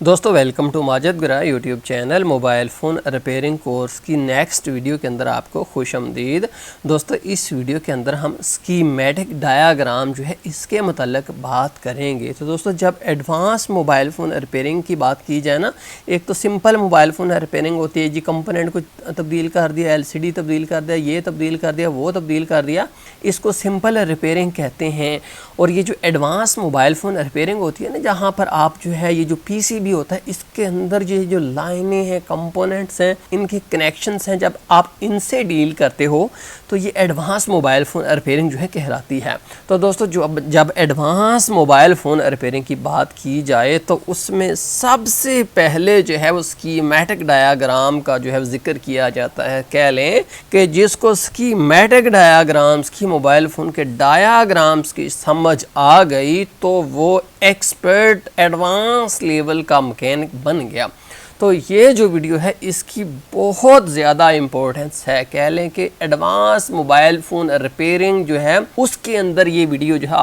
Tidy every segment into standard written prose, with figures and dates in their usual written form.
दोस्तों welcome to Majid गुरा YouTube channel. Mobile phone repairing course की नेक्स्ट वीडियो के अंदर आपको खुशामदीद। दोस्तों इस वीडियो के अंदर हम स्कीमेटिक डायाग्राम जो है इसके मतलब बात करेंगे। तो दोस्तों जब एडवांस मोबाइल फ़ोन रिपेयरिंग की बात की जाए ना, एक तो सिंपल मोबाइल फ़ोन रिपेयरिंग होती है जी, कंपोनेंट को तब्दील कर दिया, एलसीडी तब्दील कर दिया, ये तब्दील कर दिया, वो तब्दील कर दिया, इसको सिंपल रिपेयरिंग कहते हैं। और ये जो एडवांस मोबाइल फ़ोन रिपेयरिंग होती है ना, जहाँ पर आप जो है ये जो पीसीबी होता है इसके अंदर ये जो लाइनें हैं, कंपोनेंट्स हैं, इनके कनेक्शंस हैं, जब आप इनसे डील करते हो तो ये एडवांस मोबाइल फ़ोन रिपेयरिंग जो है कहलाती है। तो दोस्तों जब एडवांस मोबाइल फ़ोन रिपेयरिंग की बात की जाए तो उसमें सबसे पहले जो है वो स्कीमेटिक डायाग्राम का जो है जिक्र किया जाता है। कह लें कि जिसको स्कीमेटिक डायाग्राम्स की मोबाइल फ़ोन के डायाग्राम्स की समझ आ गई तो वो एक्सपर्ट एडवांस लेवल का मैकेनिक बन गया। तो ये जो वीडियो है इसकी बहुत ज़्यादा इम्पोर्टेंस है। कह लें कि एडवांस मोबाइल फ़ोन रिपेयरिंग जो है उसके अंदर ये वीडियो जो है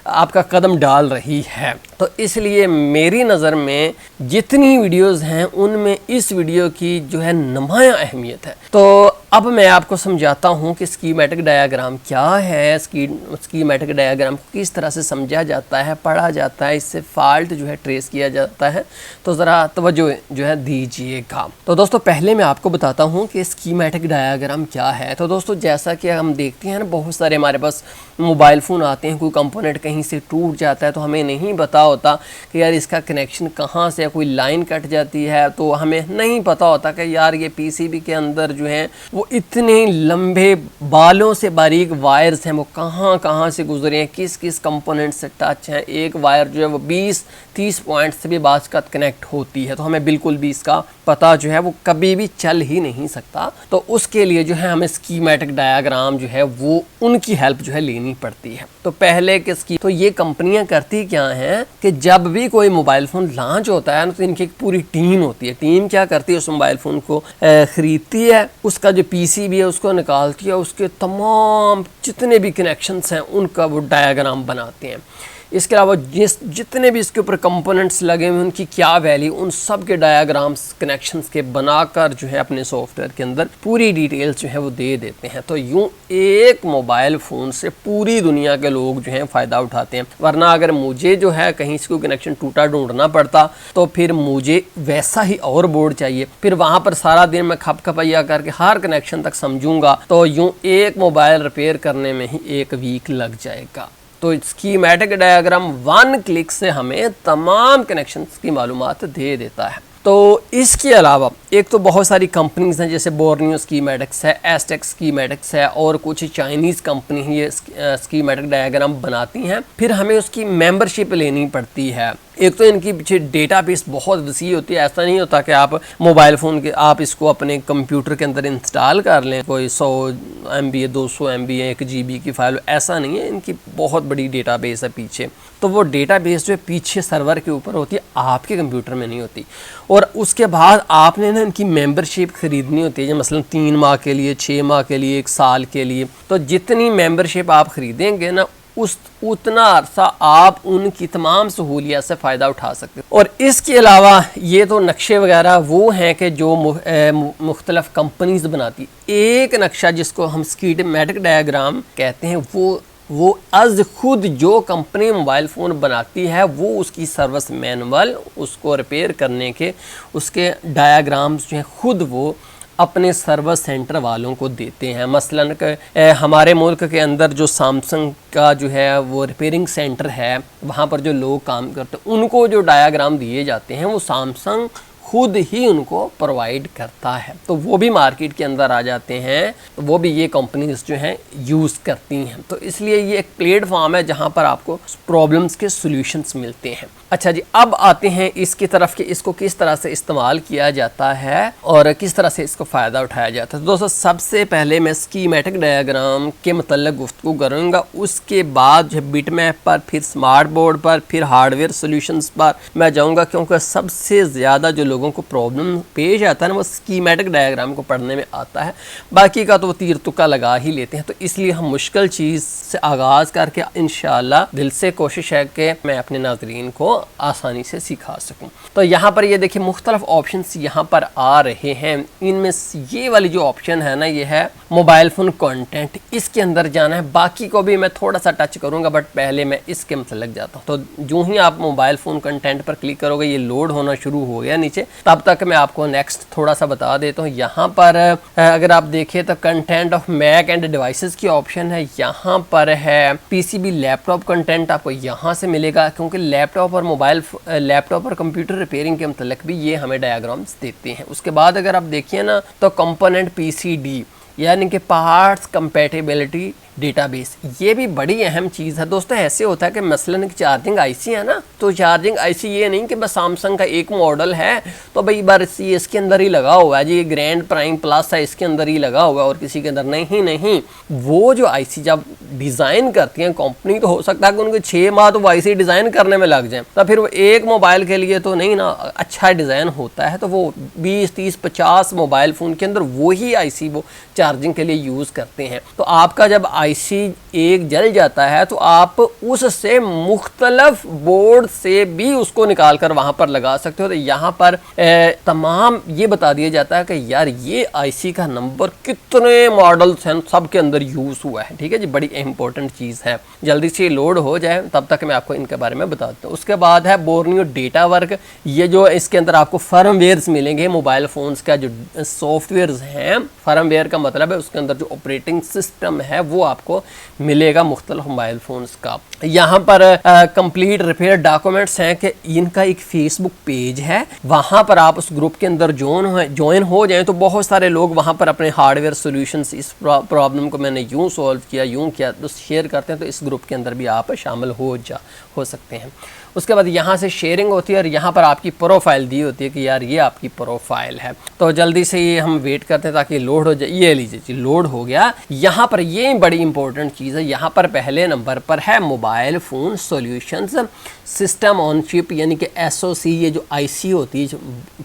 आपका कदम डाल रही है। तो इसलिए मेरी नज़र में जितनी वीडियोस हैं उनमें इस वीडियो की जो है नुमायां अहमियत है। तो अब मैं आपको समझाता हूँ कि स्कीमेटिक डायाग्राम क्या है, स्कीमेटिक डायाग्राम को किस तरह से समझा जाता है, पढ़ा जाता है, इससे फॉल्ट जो है ट्रेस किया जाता है। तो ज़रा तवज्जो जो है दीजिएगा। तो दोस्तों पहले मैं आपको बताता हूँ कि स्कीमेटिक डायाग्राम क्या है। तो दोस्तों जैसा कि हम देखते हैं ना, बहुत सारे हमारे पास मोबाइल फ़ोन आते हैं, कोई कंपोनेंट कहीं से टूट जाता है तो हमें नहीं पता होता कि यार इसका कनेक्शन कहाँ से है, कोई लाइन कट जाती है तो हमें नहीं पता होता कि यार ये पीसीबी के अंदर जो है वो इतने लंबे बालों से बारीक वायर्स हैं, वो कहाँ कहाँ से गुजरे हैं, किस किस कंपोनेंट से टच हैं। एक वायर जो है वो 20-30 पॉइंट से भी बाज का कनेक्ट होती है, तो हमें बिल्कुल भी इसका पता जो है वो कभी भी चल ही नहीं सकता। तो उसके लिए जो है हमें स्कीमेटिक डायाग्राम जो है वो उनकी हेल्प जो है लेनी पड़ती है। तो पहले के तो ये कंपनियां करती क्या हैं कि जब भी कोई मोबाइल फ़ोन लॉन्च होता है ना, तो इनकी एक पूरी टीम होती है। टीम क्या करती है, उस मोबाइल फ़ोन को ख़रीदती है, उसका जो पीसीबी है उसको निकालती है, उसके तमाम जितने भी कनेक्शंस हैं उनका वो डायाग्राम बनाते हैं। इसके अलावा जितने भी इसके ऊपर कंपोनेंट्स लगे हुए उनकी क्या वैल्यू, उन सब के डायाग्राम्स कनेक्शंस के बनाकर जो है अपने सॉफ्टवेयर के अंदर पूरी डिटेल्स जो है वो दे देते हैं। तो यूँ एक मोबाइल फ़ोन से पूरी दुनिया के लोग जो हैं फ़ायदा उठाते हैं। वरना अगर मुझे जो है कहीं से कोई कनेक्शन टूटा ढूंढना पड़ता तो फिर मुझे वैसा ही और बोर्ड चाहिए, फिर वहाँ पर सारा दिन मैं खपखपैया करके हर कनेक्शन तक समझूंगा तो यूँ एक मोबाइल रिपेयर करने में ही 1 वीक लग जाएगा। तो स्कीमेटिक डायग्राम 1 क्लिक से हमें तमाम कनेक्शंस की मालूमात दे देता है। तो इसके अलावा एक तो बहुत सारी कंपनीज हैं, जैसे बोर्नियो स्कीमेटिक्स है, एस्टेक्स स्कीमेटिक्स है, और कुछ चाइनीज़ कंपनी ही ये स्कीमेटिक डायग्राम बनाती हैं। फिर हमें उसकी मेंबरशिप लेनी पड़ती है। एक तो इनकी पीछे डेटाबेस बहुत वसी होती है। ऐसा नहीं होता कि आप मोबाइल फ़ोन के आप इसको अपने कंप्यूटर के अंदर इंस्टॉल कर लें, कोई 100 MB 200 MB 1 GB की फ़ाइल, ऐसा नहीं है। इनकी बहुत बड़ी डेटाबेस है पीछे। तो वो डेटाबेस जो है पीछे सर्वर के ऊपर होती है, आपके कंप्यूटर में नहीं होती। और उसके बाद आपने ना इनकी मेंबरशिप ख़रीदनी होती है, मसलन 3 माह के लिए, 6 माह के लिए, 1 साल के लिए। तो जितनी मेंबरशिप आप ख़रीदेंगे ना उतना अरसा आप उनकी तमाम सहूलियत से फ़ायदा उठा सकते हैं। और इसके अलावा ये तो नक्शे वगैरह वो हैं कि जो मुख्तलिफ़ कंपनीज बनाती। एक नक्शा जिसको हम स्कीमेटिक डायग्राम कहते हैं वो अज़ खुद जो कंपनी मोबाइल फ़ोन बनाती है वो उसकी सर्विस मैनुअल, उसको रिपेयर करने के उसके डायग्राम्स जो हैं खुद वो अपने सर्विस सेंटर वालों को देते हैं। मसलन हमारे मुल्क के अंदर जो सैमसंग का जो है वो रिपेयरिंग सेंटर है, वहाँ पर जो लोग काम करते हैं उनको जो डायाग्राम दिए जाते हैं वो सैमसंग खुद ही उनको प्रोवाइड करता है। तो वो भी मार्केट के अंदर आ जाते हैं, तो वो भी ये कंपनीज जो हैं यूज़ करती हैं। तो इसलिए ये एक प्लेटफॉर्म है जहाँ पर आपको प्रॉब्लम्स के सॉल्यूशंस मिलते हैं। अच्छा जी, अब आते हैं इसकी तरफ कि इसको किस तरह से इस्तेमाल किया जाता है और किस तरह से इसको फ़ायदा उठाया जाता है। तो दोस्तों सबसे पहले मैं स्कीमेटिक डायग्राम के मतलब गुफ्तगू करूँगा, उसके बाद जो बिटमैप पर, फिर स्मार्ट बोर्ड पर, फिर हार्डवेयर सॉल्यूशंस पर मैं जाऊँगा, क्योंकि सबसे ज़्यादा जो लोगों को प्रॉब्लम पेश आता है ना वो स्कीमेटिक डायग्राम को पढ़ने में आता है। बाकी का तो वो तीर तुक्का लगा ही लेते हैं। तो इसलिए हम मुश्किल चीज़ से आगाज़ करके इंशाअल्लाह दिल से कोशिश है कि मैं अपने नाज़रीन को आसानी से सिखा सकूं। तो यहाँ पर ये देखिए मुख्तलिफ ऑप्शंस यहाँ पर आ रहे हैं। इनमें ये वाली जो ऑप्शन है ना, ये है मोबाइल फ़ोन कंटेंट, इसके अंदर जाना है। बाकी को भी मैं थोड़ा सा टच करूँगा, बट पहले मैं इसके मतलब जाता हूँ। तो जो ही आप मोबाइल फ़ोन कंटेंट पर क्लिक करोगे, ये लोड होना शुरू हो गया नीचे, तब तक मैं आपको नेक्स्ट थोड़ा सा बता देता हूँ। यहाँ पर अगर आप देखें तो content of Mac and devices की ऑप्शन है। यहाँ पर है पीसीबी लैपटॉप कंटेंट, आपको यहाँ से मिलेगा, क्योंकि लैपटॉप और कंप्यूटर रिपेयरिंग के मतलब भी ये हमें डायग्राम्स देते हैं। उसके बाद अगर आप देखिए ना, तो कंपोनेंट पीसीडी यानी कि पार्ट्स कंपैटिबिलिटी डेटाबेस, ये भी बड़ी अहम चीज़ है दोस्तों। ऐसे होता है कि मसलन एक चार्जिंग आईसी है ना, तो चार्जिंग आईसी ये नहीं कि बस सैमसंग का एक मॉडल है तो भाई बस ये इसके अंदर ही लगा हुआ है जी, ग्रैंड प्राइम प्लस है इसके अंदर ही लगा हुआ है और किसी के अंदर नहीं। वो जो आईसी जब डिज़ाइन करती हैं कंपनी, तो हो सकता है कि उनके 6 माह तो वो आईसी डिज़ाइन करने में लग जाए, तो फिर वो एक मोबाइल के लिए तो नहीं ना अच्छा डिज़ाइन होता है। तो वो 20, 30, 50 मोबाइल फ़ोन के अंदर वही आईसी वो चार्जिंग के लिए यूज़ करते हैं। तो आपका जब आईसी एक जल जाता है तो आप उससे मुख्तलफ बोर्ड से भी उसको निकाल कर वहां पर लगा सकते हो। तो यहाँ पर तमाम ये बता दिया जाता है कि यार ये आईसी का नंबर कितने मॉडल्स हैं, सब के अंदर यूज हुआ है। ठीक है जी, बड़ी इंपॉर्टेंट चीज़ है। जल्दी से लोड हो जाए तब तक मैं आपको इनके बारे में बताता हूँ। उसके बाद है बोर्नियो डेटा वर्क, ये जो इसके अंदर आपको फर्मवेयर्स मिलेंगे मोबाइल फोन्स का, जो सॉफ्टवेयर्स हैं, फर्मवेयर का मतलब है उसके अंदर जो ऑपरेटिंग सिस्टम है वो आपको मिलेगा मुख्तलिफ मोबाइल फोन्स का। यहाँ पर कंप्लीट रिपेयर डॉक्यूमेंट्स हैं कि इनका एक फेसबुक पेज है, वहाँ पर आप उस ग्रुप के अंदर ज्वाइन हो जाएं तो बहुत सारे लोग वहाँ पर अपने हार्डवेयर सॉल्यूशंस, इस प्रॉब्लम को मैंने यूँ सॉल्व किया तो शेयर करते हैं, तो इस ग्रुप के अंदर भी आप शामिल हो सकते हैं। उसके बाद यहाँ से शेयरिंग होती है और यहाँ पर आपकी प्रोफाइल दी होती है कि यार ये आपकी प्रोफाइल है। तो जल्दी से ये हम वेट करते हैं ताकि लोड हो जाए। ये लीजिए जी, लोड हो गया। यहाँ पर ये बड़ी इंपॉर्टेंट चीज़ है, यहाँ पर पहले नंबर पर है mobile phone solutions system on chip, यानी कि SoC। ये जो आईसी होती है,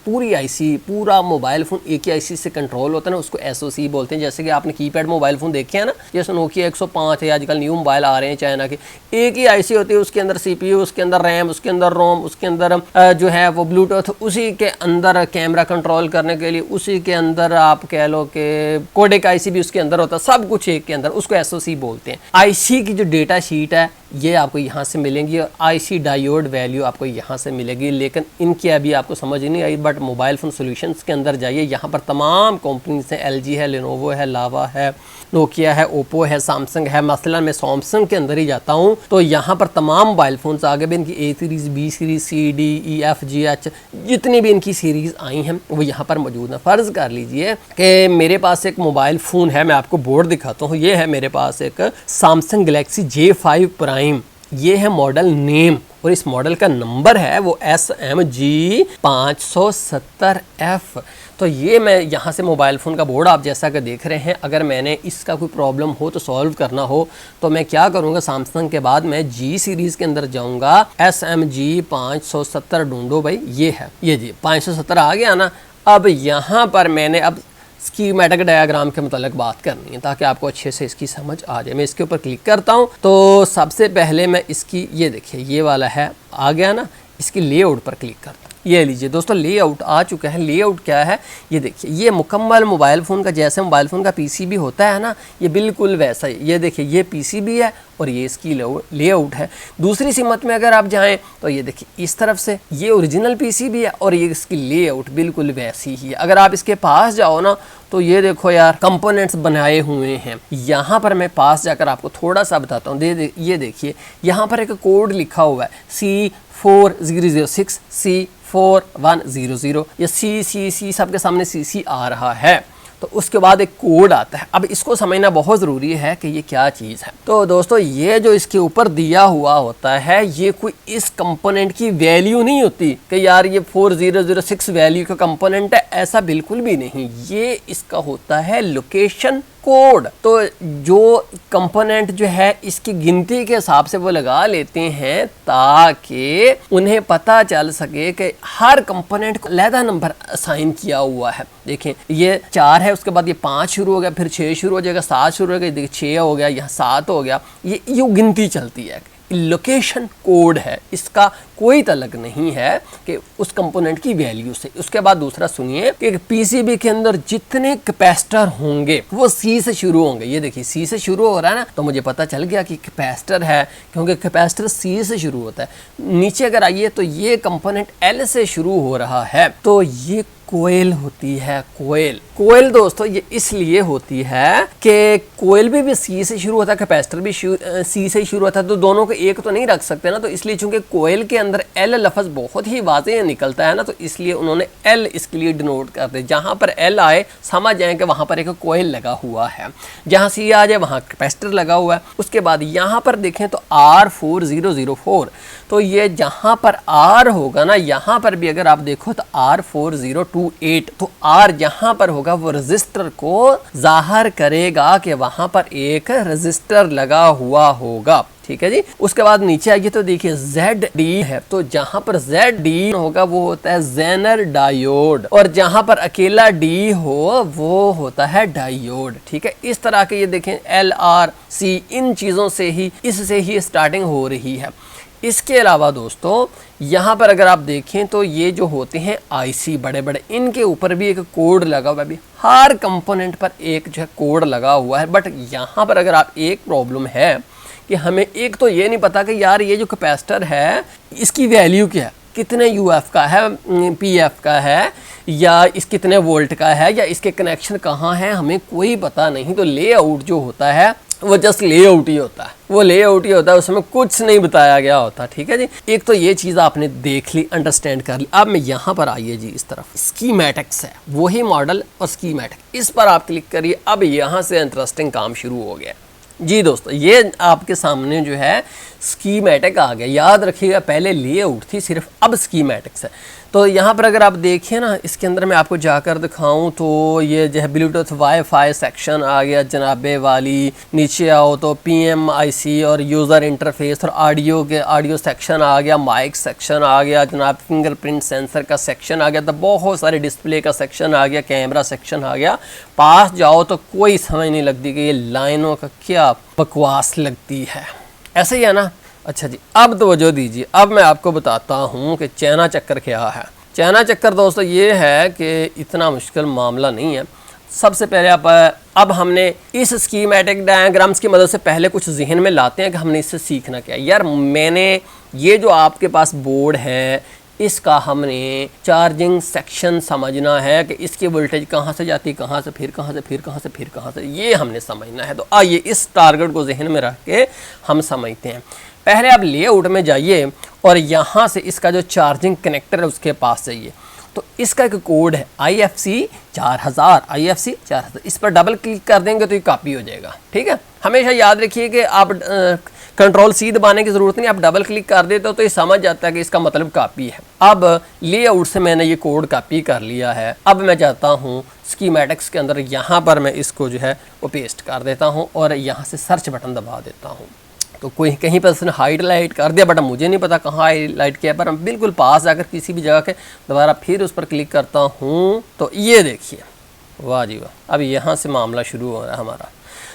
पूरी आईसी, पूरा मोबाइल फ़ोन एक ही आईसी से कंट्रोल होता है ना, उसको SoC बोलते हैं। जैसे कि आपने कीपैड मोबाइल फ़ोन देखे हैं ना, जैसे नोकिया 105 है, आजकल न्यू मोबाइल आ रहे हैं चाइना के, एक ही आईसी होती है, उसके अंदर CPU, उसके अंदर रैम, उसके अंदर रोम, उसके अंदर जो है वो ब्लूटूथ, उसी के अंदर कैमरा कंट्रोल करने के लिए, उसी के अंदर आप कह लो कि कोडेक आईसी भी उसके अंदर होता है, सब कुछ एक के अंदर, उसको SoC बोलते हैं। आईसी की जो डेटा शीट है ये आपको यहाँ से मिलेंगी और आईसी डायोड वैल्यू आपको यहाँ से मिलेगी। लेकिन इनकी अभी आपको समझ नहीं आई, बट मोबाइल फ़ोन सॉल्यूशंस के अंदर जाइए, यहाँ पर तमाम कंपनीज हैं, LG है, लेनोवो है, लावा है, नोकिया है, ओप्पो है, सैमसंग है। मसलन मैं सैमसंग के अंदर ही जाता हूँ तो यहाँ पर तमाम मोबाइल फ़ोन्स आगे भी इनकी A series, B series, C, D, E, F, G, H जितनी भी इनकी सीरीज़ आई हैं वो यहाँ पर मौजूद है। फ़र्ज़ कर लीजिए कि मेरे पास एक मोबाइल फ़ोन है, मैं आपको बोर्ड दिखाता हूँ। ये है मेरे पास एक सैमसंग गैलेक्सी J5 प्राइम, ये है मॉडल नेम और इस मॉडल का नंबर है वो SMG 570F। तो ये मैं यहाँ से मोबाइल फ़ोन का बोर्ड आप जैसा कि देख रहे हैं, अगर मैंने इसका कोई प्रॉब्लम हो तो सॉल्व करना हो तो मैं क्या करूँगा, सैमसंग के बाद मैं G सीरीज़ के अंदर जाऊँगा, SMG 570 ढूंढो भाई, ये है, ये जी 570 आ गया ना। अब यहाँ पर मैंने अब स्कीमेटिक डायग्राम के मतलब बात करनी है ताकि आपको अच्छे से इसकी समझ आ जाए। मैं इसके ऊपर क्लिक करता हूँ तो सबसे पहले मैं इसकी, ये देखिए ये वाला है, आ गया ना, इसकी लेआउट पर क्लिक करता हूँ। ये लीजिए दोस्तों, लेआउट आ चुका है। लेआउट क्या है, ये देखिए, ये मुकम्मल मोबाइल फ़ोन का, जैसे मोबाइल फ़ोन का PCB होता है ना, ये बिल्कुल वैसा ही। ये देखिए ये PCB है और ये इसकी लेआउट है। दूसरी सिमत में अगर आप जाएं तो ये देखिए इस तरफ से ये ओरिजिनल PCB है और ये इसकी लेआउट बिल्कुल वैसी ही है। अगर आप इसके पास जाओ ना तो ये देखो यार कंपोनेंट्स बनाए हुए हैं। यहाँ पर मैं पास जाकर आपको थोड़ा सा बताता हूँ। ये देखिए यहाँ पर एक कोड लिखा हुआ है C4006 C4100, ये C सबके सामने CC आ रहा है, तो उसके बाद एक कोड आता है। अब इसको समझना बहुत ज़रूरी है कि ये क्या चीज़ है। तो दोस्तों ये जो इसके ऊपर दिया हुआ होता है ये कोई इस कंपोनेंट की वैल्यू नहीं होती कि यार ये 4006 वैल्यू का कंपोनेंट है, ऐसा बिल्कुल भी नहीं। ये इसका होता है लोकेशन कोड। तो जो कंपोनेंट जो है इसकी गिनती के हिसाब से वो लगा लेते हैं ताकि उन्हें पता चल सके कि हर कंपोनेंट को अलग नंबर असाइन किया हुआ है। देखें ये 4 है, उसके बाद ये 5 शुरू हो गया, फिर 6 शुरू हो जाएगा, 7 शुरू हो गया, देखिए 6 हो गया, यहाँ 7 हो गया। ये गिनती चलती है, लोकेशन कोड है इसका, कोई तल्लुक नहीं है कि उस कंपोनेंट की वैल्यू से। उसके बाद दूसरा सुनिए कि पीसीबी के अंदर जितने कैपेसिटर होंगे वो सी से शुरू होंगे। ये देखिए सी से शुरू हो रहा है ना, तो मुझे पता चल गया कि कैपेसिटर है, क्योंकि कैपेसिटर सी से शुरू होता है। नीचे अगर आइए तो ये कंपोनेंट एल से शुरू हो रहा है, तो ये कोयल होती है। कोयल दोस्तों ये इसलिए होती है कि कोयल भी सी से शुरू होता है, कैपेसिटर भी सी से शुरू होता है, तो दोनों को एक तो नहीं रख सकते ना। तो इसलिए चूंकि कोयल के अंदर एल लफ्ज बहुत ही वाज़ेह निकलता है ना, तो इसलिए उन्होंने एल इसके लिए डिनोट कर दे। जहां पर एल आए समझ जाए कि वहां पर एक कोयल लगा हुआ है, जहां सी आ जाए वहां कैपेसिटर लगा हुआ है। उसके बाद यहां पर देखें तो R4004, तो ये जहां पर R होगा ना, यहां पर भी अगर आप देखो तो R4028, तो R जहां पर होगा वो रजिस्टर को जाहिर करेगा कि वहां पर एक रजिस्टर लगा हुआ होगा। ठीक है जी। उसके बाद नीचे आइए तो देखिए ZD है, तो जहां पर ZD होगा वो होता है जेनर डायोड, और जहां पर अकेला D हो वो होता है डायोड। ठीक है, इस तरह के ये देखें LRC, इन चीजों से ही, इससे ही स्टार्टिंग हो रही है। इसके अलावा दोस्तों यहाँ पर अगर आप देखें तो ये जो होते हैं IC बड़े बड़े, इनके ऊपर भी एक कोड लगा हुआ है। हर कंपोनेंट पर एक जो है कोड लगा हुआ है। बट यहाँ पर अगर आप, एक प्रॉब्लम है कि हमें एक तो ये नहीं पता कि यार ये जो कैपेसिटर है इसकी वैल्यू क्या है, कितने UF का है, PF का है, या इस कितने वोल्ट का है, या इसके कनेक्शन कहाँ हैं, हमें कोई पता नहीं। तो लेआउट जो होता है वो जस्ट लेआउट ही होता है, वो लेआउट ही होता है, उसमें कुछ नहीं बताया गया होता। ठीक है जी, एक तो ये चीज़ आपने देख ली, अंडरस्टैंड कर ली। अब मैं यहाँ पर आइए जी, इस तरफ स्कीमेटिक्स है, वही मॉडल और स्कीमेटिक, इस पर आप क्लिक करिए। अब यहाँ से इंटरेस्टिंग काम शुरू हो गया जी दोस्तों। ये आपके सामने जो है स्कीमेटिक आ गया। याद रखिएगा पहले लेआउट थी सिर्फ, अब स्कीमेटिक्स है। तो यहाँ पर अगर आप देखिए ना, इसके अंदर मैं आपको जाकर दिखाऊं तो ये जो है ब्लूटूथ वाईफाई सेक्शन आ गया जनाबे वाली। नीचे आओ तो PMIC और यूज़र इंटरफेस और ऑडियो सेक्शन आ गया, माइक सेक्शन आ गया जनाब, फिंगरप्रिंट सेंसर का सेक्शन आ गया, तो बहुत सारे डिस्प्ले का सेक्शन आ गया, कैमरा सेक्शन आ गया। पास जाओ तो कोई समझ नहीं लगती कि ये लाइनों का क्या बकवास लगती है, ऐसे ही है ना। अच्छा जी, अब तवज्जो दीजिए, अब मैं आपको बताता हूँ कि चाइना चक्कर क्या है। चाइना चक्कर दोस्तों ये है कि इतना मुश्किल मामला नहीं है। सबसे पहले अब हमने इस स्कीमेटिक डायग्राम्स की मदद से पहले कुछ जहन में लाते हैं कि हमने इससे सीखना क्या है। यार मैंने ये जो आपके पास बोर्ड है, इसका हमने चार्जिंग सेक्शन समझना है कि इसकी वोल्टेज कहाँ से जाती है, कहाँ से, फिर कहाँ से, फिर कहाँ से, फिर कहाँ से, ये हमने समझना है। तो आइए इस टारगेट को जहन में रख के हम समझते हैं। पहले आप लेआउट में जाइए और यहाँ से इसका जो चार्जिंग कनेक्टर है उसके पास जाइए। तो इसका एक कोड है IFC 4000, इस पर डबल क्लिक कर देंगे तो ये कॉपी हो जाएगा। ठीक है, हमेशा याद रखिए कि आप कंट्रोल C दबाने की ज़रूरत नहीं, आप डबल क्लिक कर देते हो तो ये समझ जाता है कि इसका मतलब कॉपी है। अब लेआउट से मैंने ये कोड कॉपी कर लिया है। अब मैं चाहता हूँ स्कीमेटिक्स के अंदर, यहाँ पर मैं इसको जो है वो पेस्ट कर देता हूँ और यहाँ से सर्च बटन दबा देता हूँ। तो कोई कहीं पर उसने हाईलाइट कर दिया, बट मुझे नहीं पता कहाँ हाईलाइट किया, पर हम बिल्कुल पास जाकर किसी भी जगह के दोबारा फिर उस पर क्लिक करता हूँ तो ये देखिए, वाह जी वाह, अब यहाँ से मामला शुरू हो रहा है हमारा।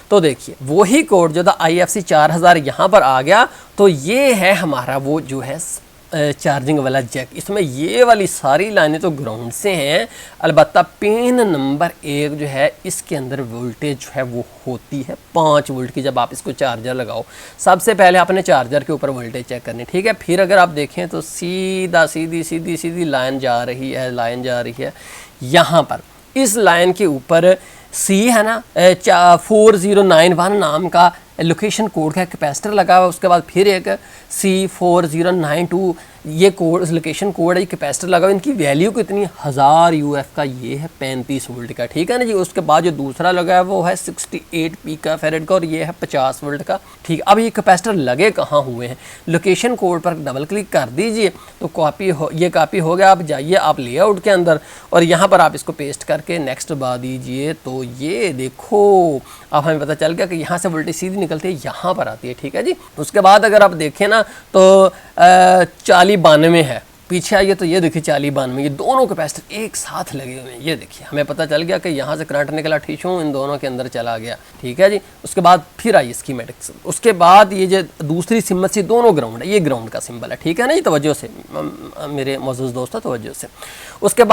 तो देखिए वही कोड जो था IFC 4000 यहाँ पर आ गया। तो ये है हमारा वो जो है चार्जिंग वाला जैक। इसमें ये वाली सारी लाइनें तो ग्राउंड से हैं, अलबत्ता पिन नंबर 1 जो है इसके अंदर वोल्टेज जो है वो होती है 5 वोल्ट की। जब आप इसको चार्जर लगाओ, सबसे पहले आपने चार्जर के ऊपर वोल्टेज चेक करनी, ठीक है। फिर अगर आप देखें तो सीधी लाइन जा रही है यहाँ पर, इस लाइन के ऊपर C है ना, 4091 नाम का लोकेशन कोड का कैपेसिटर लगा हुआ है। उसके बाद फिर एक C4092 ये कोड लोकेशन कोड है, कैपेसिटर लगा हुआ। इनकी वैल्यू कितनी, 1000 UF का, ये है 35 वोल्ट का, ठीक है ना जी। उसके बाद जो दूसरा लगा है वो है 68 पिका फैरेड का और ये है 50 वोल्ट का, ठीक। अब ये कैपेसिटर लगे कहाँ हुए हैं, लोकेशन कोड पर डबल क्लिक कर दीजिए तो ये कॉपी हो गया। आप जाइए आप लेआउट के अंदर और यहाँ पर आप इसको पेस्ट करके नेक्स्ट दबा दीजिए। तो ये देखो अब हमें पता चल गया कि यहाँ से वोल्टेज सीधी निकलती है, यहाँ पर आती है, ठीक है जी। उसके बाद अगर आप देखें ना तो 4092 है, पीछे आइए तो ये देखिए 4092, ये दोनों कैपेसिटर एक साथ लगे हुए हैं। ये देखिए हमें पता चल गया कि यहाँ से करंट निकला, ठीशू इन दोनों के अंदर चला गया, ठीक है जी। उसके बाद फिर आइए स्कीमेटिक्स। उसके बाद ये जो दूसरी सिम्बल से दोनों ग्राउंड है, ये ग्राउंड का सिंबल है, ठीक है ना जी, तवज्जो से मेरे मौजूद दोस्तों, तवज्जो से। उसके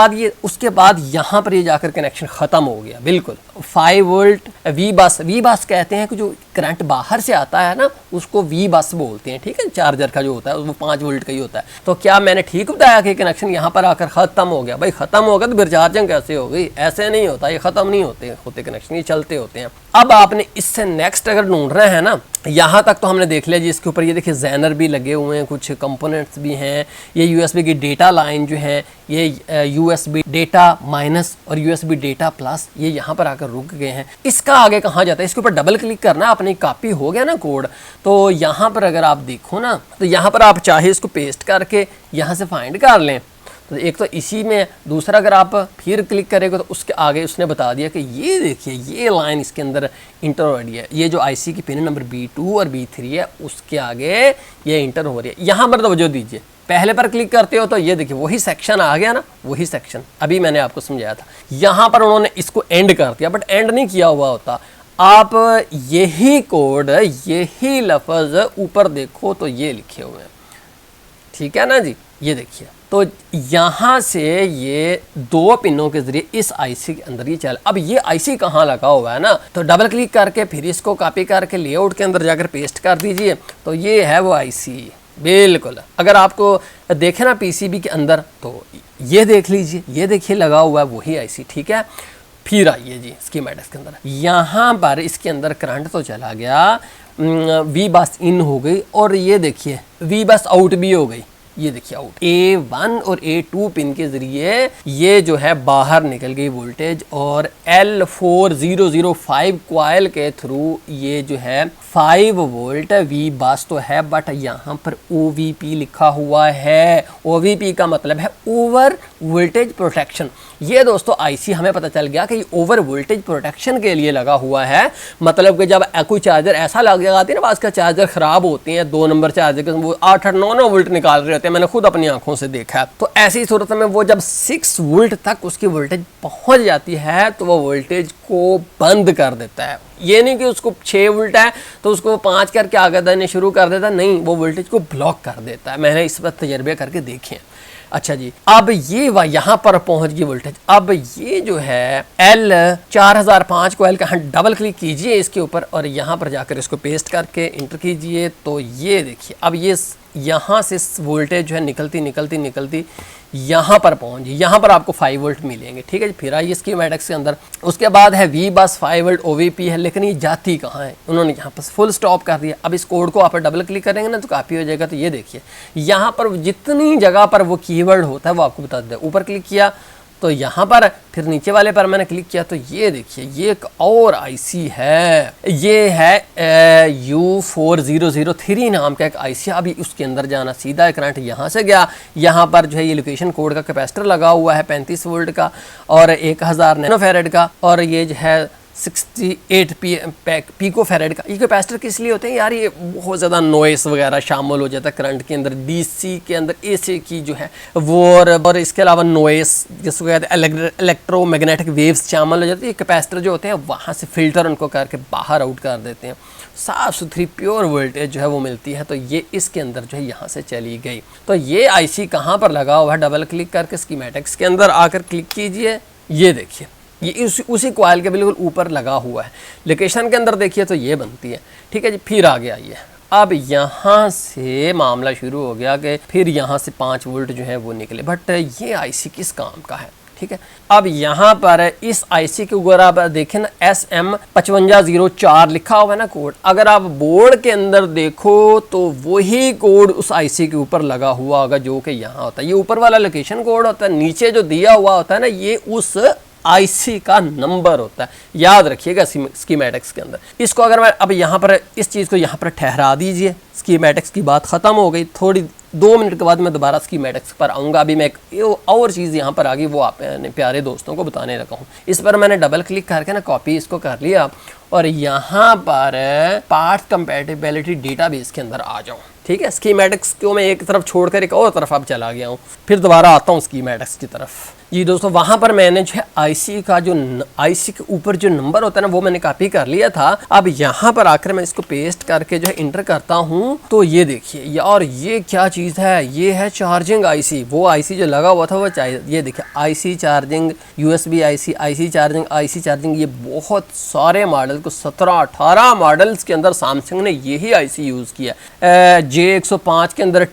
बाद यहाँ पर ये जाकर कनेक्शन ख़त्म हो गया बिल्कुल। 5 वोल्ट वी बस कहते हैं कि जो करंट बाहर से आता है ना उसको वी बस बोलते हैं, ठीक है। चार्जर का जो होता है वो 5 वोल्ट का ही होता है। तो क्या मैंने ठीक बताया कि कनेक्शन यहाँ पर आकर ख़त्म हो गया? भाई ख़त्म हो गया तो फिर चार्जिंग कैसे हो गई? ऐसे नहीं होता, ये ख़त्म नहीं होते कनेक्शन, ये चलते होते हैं। अब आपने इससे नेक्स्ट अगर ढूंढ रहे हैं ना, यहाँ तक तो हमने देख लिया जी। इसके ऊपर ये देखिए ज़ैनर भी लगे हुए हैं, कुछ कंपोनेंट्स भी हैं। ये यूएसबी की डेटा लाइन जो है, ये यूएसबी डेटा माइनस और यूएसबी डेटा प्लस, ये यहाँ पर आकर रुक गए हैं। इसका आगे कहाँ जाता है? इसके ऊपर डबल क्लिक करना, अपनी कॉपी हो गया ना कोड। तो यहाँ पर अगर आप देखो ना, तो यहाँ पर आप चाहे इसको पेस्ट करके यहाँ से फाइंड कर लें। तो एक तो इसी में, दूसरा अगर आप फिर क्लिक करेंगे तो उसके आगे उसने बता दिया कि ये देखिए ये लाइन इसके अंदर इंटर हो रही है। ये जो आईसी की पिन नंबर B2 और B3 है उसके आगे ये इंटर हो रही है। यहाँ पर तवज्जो दीजिए, पहले पर क्लिक करते हो तो ये देखिए वही सेक्शन आ गया ना, वही सेक्शन अभी मैंने आपको समझाया था। यहाँ पर उन्होंने इसको एंड कर दिया, बट एंड नहीं किया हुआ होता। आप यही कोड, यही लफ्ज़ ऊपर देखो तो ये लिखे हुए हैं, ठीक है ना जी। ये देखिए, तो यहाँ से ये 2 पिनों के जरिए इस आईसी के अंदर ये चल। अब ये आईसी कहाँ लगा हुआ है ना, तो डबल क्लिक करके फिर इसको कॉपी करके लेआउट के अंदर जाकर पेस्ट कर दीजिए, तो ये है वो आईसी बिल्कुल। अगर आपको देखे ना पीसीबी के अंदर तो ये देख लीजिए, ये देखिए लगा हुआ है वही आईसी, ठीक है। फिर आइए जी स्कीमेटिक्स के अंदर, यहाँ पर इसके अंदर करंट तो चला गया, वी बस इन हो गई और ये देखिए वी बस आउट भी हो गई। ये देखिए आउट A1 और A2 पिन के जरिए ये जो है बाहर निकल गई वोल्टेज, और L4005 कॉइल के थ्रू ये जो है 5 वोल्ट वी बस तो है, बट यहाँ पर OVP लिखा हुआ है। OVP का मतलब है ओवर वोल्टेज प्रोटेक्शन। ये दोस्तों आईसी हमें पता चल गया कि ये ओवर वोल्टेज प्रोटेक्शन के लिए लगा हुआ है। मतलब कि जब कोई चार्जर ऐसा लग जाती है ना, आज का चार्जर खराब होते हैं, 2 नंबर चार्जर के वो 8-9 वोल्ट निकाल रहे होते हैं, मैंने खुद अपनी आंखों से देखा। तो ऐसी सूरत में वो जब 6 वोल्ट तक उसकी वोल्टेज पहुंच जाती है तो वो वोल्टेज को बंद कर देता है। ये नहीं कि उसको 6 वोल्ट है तो उसको 5 करके आगे देने शुरू कर देता, नहीं, वो वोल्टेज को ब्लॉक कर देता है। मैंने इस पर तजर्बे करके देखे हैं। अच्छा जी, अब ये यहाँ पर पहुंच गई वोल्टेज। अब ये जो है L4005 कॉइल का डबल क्लिक कीजिए इसके ऊपर और यहाँ पर जाकर इसको पेस्ट करके इंटर कीजिए, तो ये देखिए अब ये यहाँ से वोल्टेज जो है निकलती यहाँ पर पहुँच गई। यहाँ पर आपको 5 वोल्ट मिलेंगे, ठीक है जी। फिर आइए स्कीमेटिक्स के अंदर, उसके बाद है वी बस 5 वोल्ट OVP है, लेकिन ये जाती कहाँ है? उन्होंने यहाँ पर फुल स्टॉप कर दिया। अब इस कोड को आप डबल क्लिक करेंगे ना तो कॉपी हो जाएगा। तो ये देखिए यहाँ पर जितनी जगह पर वो कीवर्ड होता है वो आपको बता दें। ऊपर क्लिक किया तो यहाँ पर, फिर नीचे वाले पर मैंने क्लिक किया तो ये देखिए ये एक और आईसी है, ये है U4003 नाम का एक आईसी। अभी उसके अंदर जाना, सीधा करंट यहाँ से गया, यहाँ पर जो है ये लोकेशन कोड का कैपेसिटर लगा हुआ है 35 वोल्ट का और 1000 नैनोफैरेड का, और ये जो है 68 पिको फैरेड का। ये कैपेसिटर किस लिए होते हैं यार? ये बहुत ज़्यादा नॉइस वगैरह शामिल हो जाता है करंट के अंदर, डीसी के अंदर एसी की जो है वो, और इसके अलावा नॉइस जिसको कहते हैं इलेक्ट्रोमैग्नेटिक वेव्स शामिल हो जाती है। कैपेसिटर जो होते हैं वहाँ से फिल्टर उनको करके बाहर आउट कर देते हैं, साफ़ सुथरी प्योर वोल्टेज जो है वो मिलती है। तो ये इसके अंदर जो है यहाँ से चली गई। तो ये आईसी कहाँ पर लगा हुआ है? डबल क्लिक करके स्कीमेटिक्स के अंदर आकर क्लिक कीजिए, ये देखिए ये उसी कॉइल के बिल्कुल ऊपर लगा हुआ है। लोकेशन के अंदर देखिए तो ये बनती है, ठीक है जी। फिर आगे आइए, अब यहाँ से मामला शुरू हो गया कि फिर यहाँ से 5 वोल्ट जो है वो निकले, बट ये आईसी किस काम का है? ठीक है, अब यहाँ पर इस आईसी के ऊपर आप देखें ना SM5504 लिखा हुआ है ना कोड। अगर आप बोर्ड के अंदर देखो तो वही कोड उस आईसी के ऊपर लगा हुआ होगा जो कि यहाँ होता है। ये ऊपर वाला लोकेशन कोड होता है, नीचे जो दिया हुआ होता है ना ये उस आईसी का नंबर होता है, याद रखिएगा स्कीमेटिक्स के अंदर। इसको अगर मैं अब यहाँ पर इस चीज़ को यहाँ पर ठहरा दीजिए, स्कीमेटिक्स की बात ख़त्म हो गई। थोड़ी 2 मिनट के बाद मैं दोबारा स्कीमेटिक्स पर आऊँगा। अभी मैं एक और चीज़ यहाँ पर आ गई, वो आप प्यारे दोस्तों को बताने लगा हूँ। इस पर मैंने डबल क्लिक करके ना कॉपी इसको कर लिया और यहाँ पर पार्ट्स कंपैटिबिलिटी डेटाबेस के अंदर आ जाऊँ, ठीक है, स्कीमेटिक्स को मैं एक तरफ छोड़कर एक और तरफ अब चला गया हूँ, फिर दोबारा आता हूँ स्कीमेटिक्स की तरफ। जी दोस्तों, वहाँ पर मैंने जो है आईसी का जो आईसी के ऊपर जो नंबर होता है ना वो मैंने कॉपी कर लिया था। अब यहाँ पर आकर मैं इसको पेस्ट करके जो है इंटर करता हूँ तो ये देखिए यार, ये क्या चीज़ है, ये है चार्जिंग आईसी। वो आईसी जो लगा हुआ था वो ये देखिए IC charging, USB IC, IC charging, ये बहुत सारे मॉडल को 17-18 मॉडल्स के अंदर सैमसंग ने यही आईसी यूज़ किया। J105 के अंदर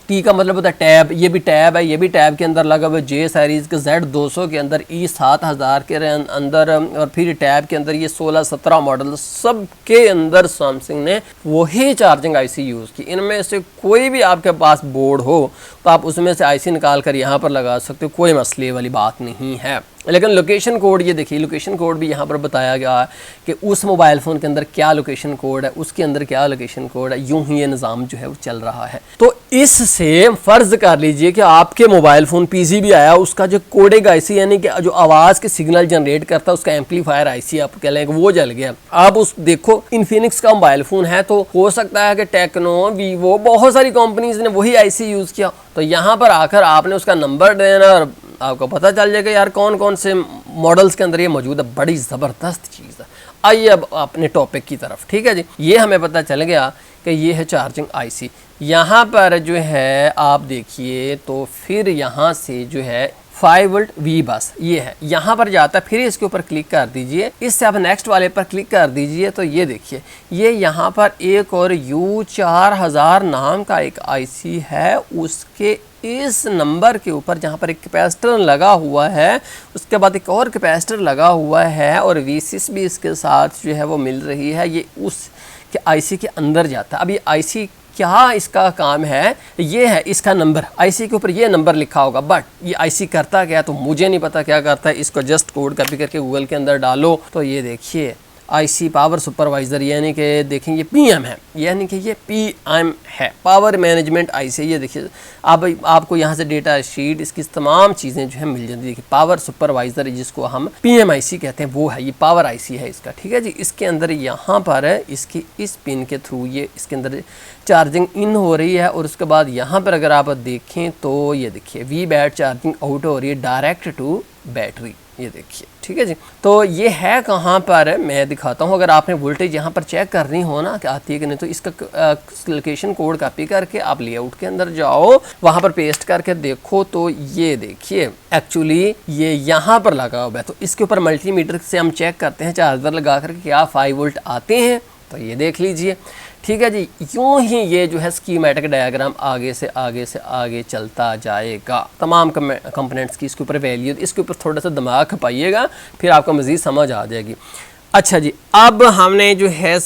टी का मतलब होता है टैब, ये भी टैब है, ये भी टैब के अंदर लगा हुआ। J सीरीज़ के Z200 के अंदर, E7000 के अंदर, और फिर टैब के अंदर ये 16-17 मॉडल, सब के अंदर सैमसंग ने वही चार्जिंग आईसी यूज़ की। इनमें से कोई भी आपके पास बोर्ड हो तो आप उसमें से आईसी निकाल कर यहाँ पर लगा सकते हो, कोई मसले वाली बात नहीं है। लेकिन लोकेशन कोड, ये देखिए लोकेशन कोड भी यहाँ पर बताया गया है कि उस मोबाइल फ़ोन के अंदर क्या लोकेशन कोड है, उसके अंदर क्या लोकेशन कोड है, यूं ही ये निज़ाम जो है वो चल रहा है। तो इससे फ़र्ज़ कर लीजिए कि आपके मोबाइल फ़ोन पीसीबी आया, उसका जो कोडेक आईसी यानी कि जो आवाज़ के सिग्नल जनरेट करता है उसका एम्पलीफायर आईसी आप कह लें वो जल गया। आप उस देखो इन्फिनिक्स का मोबाइल फ़ोन है तो हो सकता है कि टेक्नो, वीवो, बहुत सारी कंपनीज ने वही आईसी यूज़ किया। तो यहाँ पर आकर आपने उसका नंबर देना और आपको पता चल जाएगा यार कौन कौन से मॉडल्स के अंदर ये मौजूद है। बड़ी ज़बरदस्त चीज़ है। आइए अब अपने टॉपिक की तरफ, ठीक है जी। ये हमें पता चल गया कि ये है चार्जिंग आईसी। यहाँ पर जो है आप देखिए तो फिर यहाँ से जो है 5 वोल्ट वी बस ये है, यहाँ पर जाता है। फिर इसके ऊपर क्लिक कर दीजिए, इससे आप नेक्स्ट वाले पर क्लिक कर दीजिए तो ये देखिए ये यहाँ पर एक और U4000 नाम का एक आईसी है। उसके इस नंबर के ऊपर जहाँ पर एक कैपेसिटर लगा हुआ है, उसके बाद एक और कैपेसिटर लगा हुआ है और V6 भी इसके साथ जो है वो मिल रही है। ये उस के आईसी के अंदर जाता है। अब ये आईसी क्या इसका काम है, ये है इसका नंबर, आईसी के ऊपर ये नंबर लिखा होगा, बट ये आईसी करता क्या तो मुझे नहीं पता क्या करता है। इसको जस्ट कोड कॉपी करके गूगल के अंदर डालो तो ये देखिए आईसी पावर सुपरवाइज़र, यानी कि देखें ये पीएम है, यानी कि ये पीएम है, पावर मैनेजमेंट आईसी। ये देखिए आपको यहाँ से डेटा शीट, इसकी तमाम चीज़ें जो है मिल जाती है। देखिए पावर सुपरवाइज़र जिसको हम पीएम आईसी कहते हैं वो है, ये पावर आईसी है इसका, ठीक है जी। इसके अंदर यहाँ पर इसकी इस पिन के थ्रू ये इसके अंदर चार्जिंग इन हो रही है और उसके बाद यहाँ पर अगर आप देखें तो ये देखिए वी बैट चार्जिंग आउट हो रही है डायरेक्ट टू बैटरी, ये देखिए, ठीक है जी। तो ये है कहाँ पर मैं दिखाता हूँ। अगर आपने वोल्टेज यहाँ पर चेक करनी हो ना कि आती है कि नहीं, तो इसका लोकेशन कोड कॉपी करके आप लेआउट के अंदर जाओ, वहाँ पर पेस्ट करके देखो तो ये देखिए एक्चुअली ये यहाँ पर लगा हुआ है। तो इसके ऊपर मल्टीमीटर से हम चेक करते हैं चार्जर लगा कर क्या 5 वोल्ट आते हैं, तो ये देख लीजिए, ठीक है जी। यूँ ही ये जो है स्कीमेटिक डायग्राम आगे से आगे चलता जाएगा। तमाम कंपोनेंट्स की इसके ऊपर वैल्यू, इसके ऊपर थोड़ा सा दिमाग खपाइएगा फिर आपको मज़ीद समझ आ जाएगी। अच्छा जी, अब हमने जो है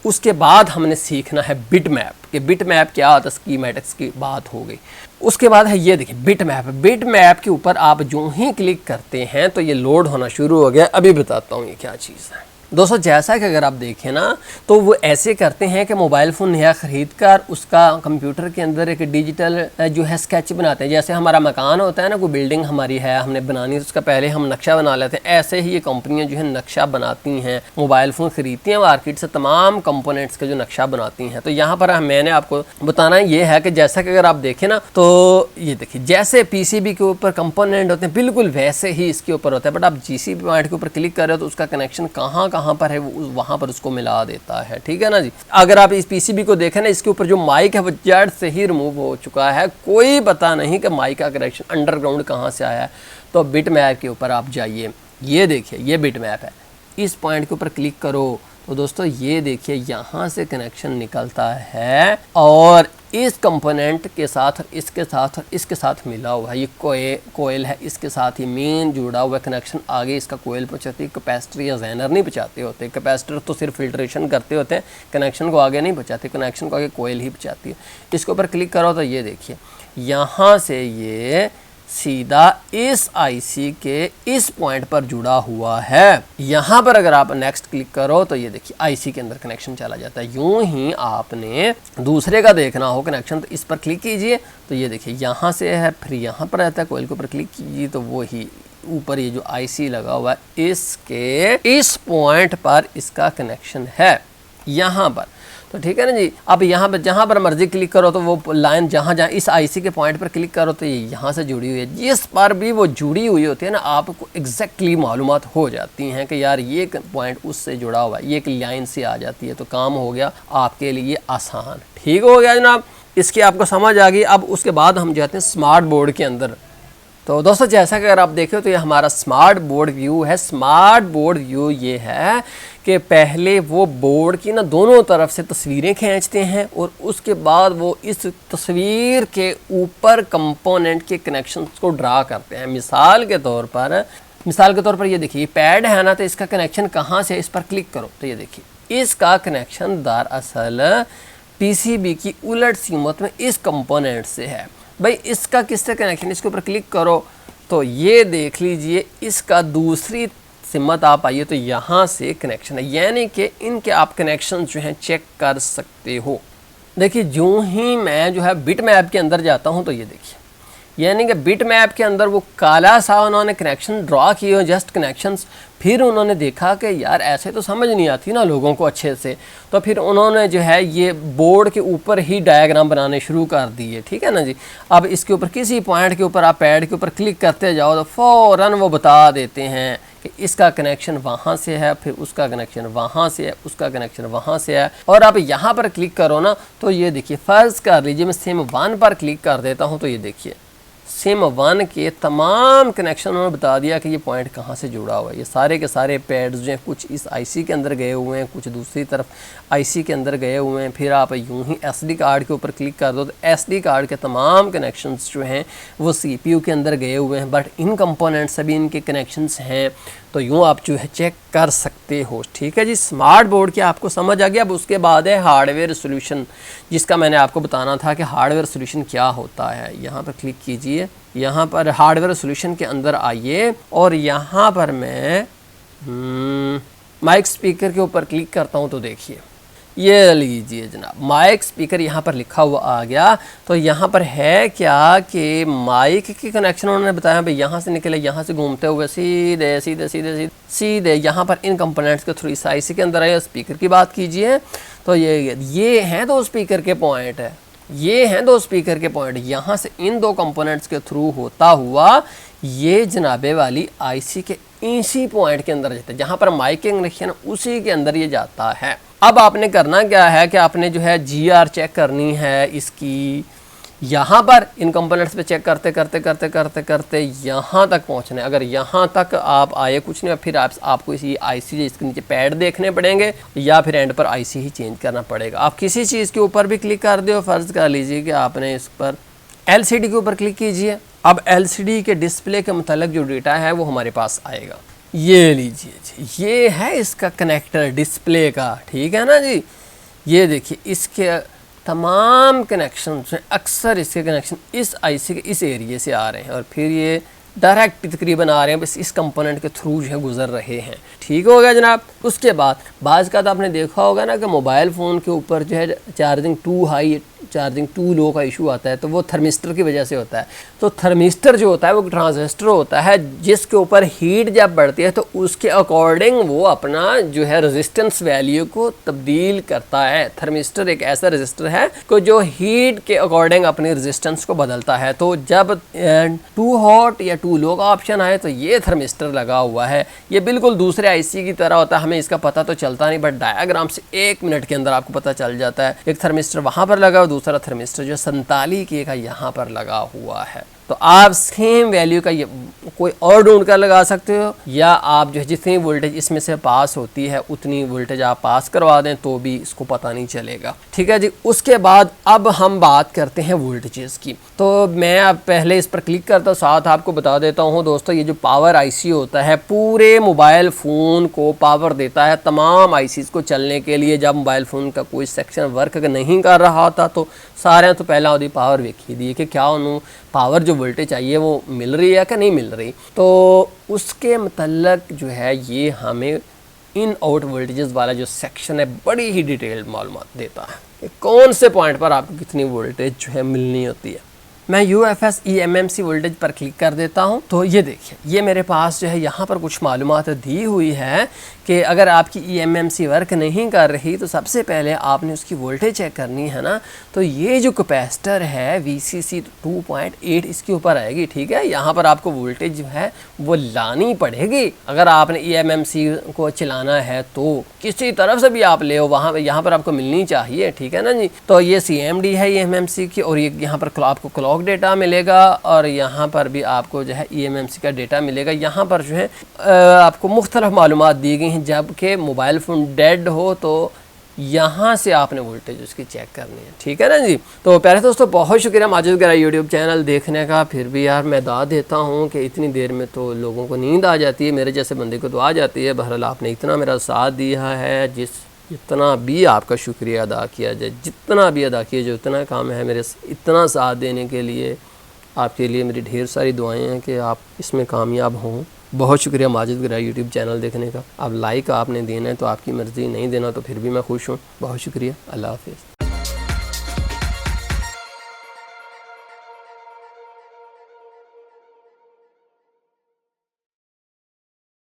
उसके बाद हमने सीखना है बिट मैप कि बिट मैप क्या होता है। स्कीमेटिक्स की बात हो गई, उसके बाद है ये देखिए बिट मैप। बिट मैप के ऊपर आप जो ही क्लिक करते हैं तो ये लोड होना शुरू हो गया। अभी बताता हूँ ये क्या चीज़ है। दोस्तों जैसा कि अगर आप देखें ना तो वो ऐसे करते हैं कि मोबाइल फ़ोन नया ख़रीद कर उसका कंप्यूटर के अंदर एक डिजिटल जो है स्केच बनाते हैं। जैसे हमारा मकान होता है ना, कोई बिल्डिंग हमारी है हमने बनानी है तो उसका पहले हम नक्शा बना लेते हैं, ऐसे ही ये कंपनियां जो है नक्शा बनाती हैं, मोबाइल फ़ोन ख़रीदती हैं मार्केट से, तमाम कंपोनेंट्स का जो नक्शा बनाती हैं। तो यहाँ पर मैंने आपको बताना ये है कि जैसा कि अगर आप देखें ना तो ये देखिए जैसे PCB के ऊपर कंपोनेंट होते हैं बिल्कुल वैसे ही इसके ऊपर होता है, बट आप GCB पॉइंट के ऊपर क्लिक कर रहे हो तो उसका कनेक्शन कहाँ पर है वहां पर उसको मिला देता है, ठीक है ना जी। अगर आप इस पीसीबी को देखें ना, इसके ऊपर जो माइक है वो जड़ से ही रिमूव हो चुका है, कोई पता नहीं कि माइक का कनेक्शन अंडरग्राउंड कहां से आया है। तो बिट मैप के ऊपर आप जाइए, ये देखिए ये बिट मैप है, इस पॉइंट के ऊपर क्लिक करो तो दोस्तों ये देखिए यहाँ से कनेक्शन निकलता है और इस कंपोनेंट के साथ और इसके साथ और इसके साथ मिला हुआ है। ये कोयल है, इसके साथ ही मेन जुड़ा हुआ कनेक्शन आगे इसका कोयल पहुँचाती है, कैपेसिटर या ज़ैनर नहीं पहुँचाते होते। कैपेसिटर तो सिर्फ फिल्ट्रेशन करते होते हैं, कनेक्शन को आगे नहीं पहुँचाते, कनेक्शन को आगे कोयल ही पहुँचाती है। इसके ऊपर क्लिक करो तो ये देखिए यहाँ से ये सीधा इस आईसी के इस पॉइंट पर जुड़ा हुआ है। यहाँ पर अगर आप नेक्स्ट क्लिक करो तो ये देखिए आईसी के अंदर कनेक्शन चला जाता है। यूं ही आपने दूसरे का देखना हो कनेक्शन तो इस पर क्लिक कीजिए तो ये देखिए यहाँ से है, फिर यहाँ पर रहता है, कोयल के ऊपर क्लिक कीजिए तो वो ही ऊपर ये जो आईसी लगा हुआ है इसके इस पॉइंट पर इसका कनेक्शन है यहाँ पर। तो ठीक है ना जी। अब यहाँ पर जहाँ पर मर्जी क्लिक करो तो वो लाइन जहाँ जहाँ इस आईसी के पॉइंट पर क्लिक करो तो ये यहाँ से जुड़ी हुई है। जिस पर भी वो जुड़ी हुई होती है ना, आपको एग्जैक्टली मालूमात हो जाती हैं कि यार ये पॉइंट उससे जुड़ा हुआ है, ये एक लाइन से आ जाती है, तो काम हो गया आपके लिए आसान। ठीक हो गया जनाब, इसकी आपको समझ आ गई। अब उसके बाद हम जाते हैं स्मार्ट बोर्ड के अंदर। तो दोस्तों जैसा कि अगर आप देखें तो ये हमारा स्मार्ट बोर्ड व्यू है। स्मार्ट बोर्ड व्यू ये है कि पहले वो बोर्ड की ना दोनों तरफ से तस्वीरें खींचते हैं और उसके बाद वो इस तस्वीर के ऊपर कंपोनेंट के कनेक्शंस को ड्रा करते हैं। मिसाल के तौर पर ये देखिए पैड है ना, तो इसका कनेक्शन कहाँ से, इस पर क्लिक करो तो ये देखिए इसका कनेक्शन दरअसल पीसीबी की उलट सीमत में इस कंपोनेंट से है। भाई इसका किससे कनेक्शन, इसके ऊपर क्लिक करो तो ये देख लीजिए इसका दूसरी सिमत आप आइए तो यहाँ से कनेक्शन है, यानी कि इनके आप कनेक्शन जो हैं चेक कर सकते हो। देखिए जो ही मैं जो है बिट मैप के अंदर जाता हूँ तो ये देखिए, यानी कि बिट मैप के अंदर वो काला सा उन्होंने कनेक्शन ड्रॉ किए हो, जस्ट कनेक्शंस। फिर उन्होंने देखा कि यार ऐसे तो समझ नहीं आती ना लोगों को अच्छे से, तो फिर उन्होंने जो है ये बोर्ड के ऊपर ही डायग्राम बनाने शुरू कर दिए। ठीक है ना जी। अब इसके ऊपर किसी पॉइंट के ऊपर आप पैड के ऊपर क्लिक करते जाओ तो फ़ौरन वो बता देते हैं कि इसका कनेक्शन वहाँ से है, फिर उसका कनेक्शन वहाँ से है, उसका कनेक्शन वहाँ से है। और आप यहाँ पर क्लिक करो ना तो ये देखिए, फ़र्ज़ कर लीजिए मैं सिम 1 पर क्लिक कर देता हूँ तो ये देखिए सिम 1 के तमाम कनेक्शन उन्होंने बता दिया कि ये पॉइंट कहाँ से जुड़ा हुआ है। ये सारे के सारे पैड्स जो हैं कुछ इस आईसी के अंदर गए हुए हैं, कुछ दूसरी तरफ आईसी के अंदर गए हुए हैं। फिर आप यूं ही एसडी कार्ड के ऊपर क्लिक कर दो तो एसडी कार्ड के तमाम कनेक्शंस जो हैं वो सीपीयू के अंदर गए हुए हैं, बट इन कंपोनेंट्स से भी इनके कनेक्शंस हैं, तो यूँ आप जो है चेक कर सकते हो। ठीक है जी, स्मार्ट बोर्ड की आपको समझ आ गया। अब उसके बाद है हार्डवेयर सोल्यूशन, जिसका मैंने आपको बताना था कि हार्डवेयर सोल्यूशन क्या होता है। यहाँ पर क्लिक कीजिए, यहाँ पर हार्डवेयर सोल्यूशन के अंदर आइए और यहाँ पर मैं माइक स्पीकर के ऊपर क्लिक करता हूँ तो देखिए ये लीजिए जनाब माइक स्पीकर यहाँ पर लिखा हुआ आ गया। तो यहाँ पर है क्या कि माइक की कनेक्शन उन्होंने बताया भाई यहाँ से निकले, यहाँ से घूमते हुए सीधे सीधे सीधे सीधे सीधे यहाँ पर इन कंपोनेंट्स के थ्रू इस आईसी के अंदर आए। स्पीकर की बात कीजिए तो ये हैं दो स्पीकर के पॉइंट है, ये हैं दो स्पीकर के पॉइंट। यहाँ से इन दो कंपोनेंट्स के थ्रू होता हुआ ये जनाबे वाली आईसी के इसी पॉइंट के अंदर जाता है, जहाँ पर माइक के कनेक्शन उसी के अंदर ये जाता है। अब आपने करना क्या है कि आपने जो है जीआर चेक करनी है इसकी, यहाँ पर इन कंपोनेंट्स पे चेक करते करते करते करते करते यहाँ तक पहुँचना है। अगर यहाँ तक आप आए कुछ नहीं, फिर आपको इसी आईसी इसके नीचे पैड देखने पड़ेंगे या फिर एंड पर आईसी ही चेंज करना पड़ेगा। आप किसी चीज़ के ऊपर भी क्लिक कर दो, फ़र्ज़ कर लीजिए कि आपने इस पर एलसीडी के ऊपर क्लिक कीजिए। अब एलसीडी के डिस्प्ले के मतलब जो डेटा है वो हमारे पास आएगा। ये लीजिए जी, ये है इसका कनेक्टर डिस्प्ले का। ठीक है ना जी। ये देखिए इसके तमाम कनेक्शन अक्सर इसके कनेक्शन इस आईसी के इस एरिए से आ रहे हैं और फिर ये डायरेक्ट तकरीबन आ रहे हैं, बस इस कंपोनेंट के थ्रू जो है गुजर रहे हैं। ठीक हो गया जनाब। उसके बाद बाज़ का तो आपने देखा होगा ना कि मोबाइल फ़ोन के ऊपर जो है charging to high charging to low का इशू आता है, तो वो थर्मिस्टर की वजह से होता है। तो थर्मिस्टर जो होता है वो ट्रांजिस्टर होता है जिसके ऊपर हीट जब बढ़ती है तो उसके अकॉर्डिंग वो अपना जो है रेजिस्टेंस वैल्यू को तब्दील करता है। थर्मिस्टर एक ऐसा रजिस्टर है कि जो हीट के अकॉर्डिंग अपनी रेजिस्टेंस को बदलता है। तो जब टू हॉट या टू लो का ऑप्शन आए तो ये थर्मिस्टर लगा हुआ है। ये बिल्कुल दूसरे आईसी की तरह होता है, हमें इसका पता तो चलता नहीं, बट डायग्राम से 1 मिनट के अंदर आपको पता चल जाता है। एक थर्मिस्टर वहाँ पर लगा, दूसरा थर्मिस्टर जो 47 के का यहाँ पर लगा हुआ है। तो आप सेम वैल्यू का ये कोई और ढूंढ कर लगा सकते हो, या आप जो है जितनी वोल्टेज इसमें से पास होती है उतनी वोल्टेज आप पास करवा दें तो भी इसको पता नहीं चलेगा। ठीक है जी। उसके बाद अब हम बात करते हैं वोल्टेजेस की। तो मैं अब पहले इस पर क्लिक करता हूँ, साथ आपको बता देता हूँ दोस्तों, ये जो पावर आईसी होता है पूरे मोबाइल फ़ोन को पावर देता है तमाम आईसीज़ को चलने के लिए। जब मोबाइल फ़ोन का कोई सेक्शन वर्क नहीं कर रहा था तो सारे तो पहला ਉਹਦੀ पावर वेखी दी कि क्या उन्होंने पावर जो वोल्टेज चाहिए वो मिल रही है कि नहीं मिल रही। तो उसके मतलब जो है ये हमें इन आउट वोल्टेजेस वाला जो सेक्शन है बड़ी ही डिटेल्ड मालूमात देता है कि कौन से पॉइंट पर आपको कितनी वोल्टेज जो है मिलनी होती है। मैं UFS eMMC वोल्टेज पर क्लिक कर देता हूं। तो ये देखिए, ये मेरे पास जो है यहाँ पर कुछ मालूमात दी हुई है कि अगर आपकी eMMC वर्क नहीं कर रही तो सबसे पहले आपने उसकी वोल्टेज चेक करनी है ना। तो ये जो कैपेसिटर है VCC 2.8 इसके ऊपर आएगी, ठीक है। यहाँ पर आपको वोल्टेज जो है वो लानी पड़ेगी। अगर आपने eMMC को चलाना है तो किसी तरफ से भी आप ले हो, वहाँ यहाँ पर आपको मिलनी चाहिए, ठीक है ना जी। तो ये CMD है eMMC की, और ये यहाँ पर आपको क्लॉक डेटा मिलेगा, और यहाँ पर भी आपको जो है eMMC का डेटा मिलेगा। यहाँ पर जो है आपको मुख्तलिफ मालूमात दी गई हैं। जबकि मोबाइल फ़ोन डेड हो तो यहाँ से आपने वोल्टेज उसकी चेक करनी है, ठीक है ना जी। तो प्यारे दोस्तों, बहुत शुक्रिया माजिद गरा यूट्यूब चैनल देखने का। फिर भी यार मैं दाद देता हूँ कि इतनी देर में तो लोगों को नींद आ जाती है, मेरे जैसे बंदे को तो आ जाती है। बहरहाल आपने इतना मेरा साथ दिया है, जितना भी आपका शुक्रिया अदा किया जाए, जितना भी अदा किया जाए उतना काम है। मेरे इतना साथ देने के लिए आपके लिए मेरी ढेर सारी दुआएं हैं कि आप इसमें कामयाब हों। बहुत शुक्रिया माजिद गरा यूट्यूब चैनल देखने का। अब लाइक आपने देना है तो आपकी मर्ज़ी, नहीं देना तो फिर भी मैं खुश हूँ। बहुत शुक्रिया। अल्लाह हाफ़िज़।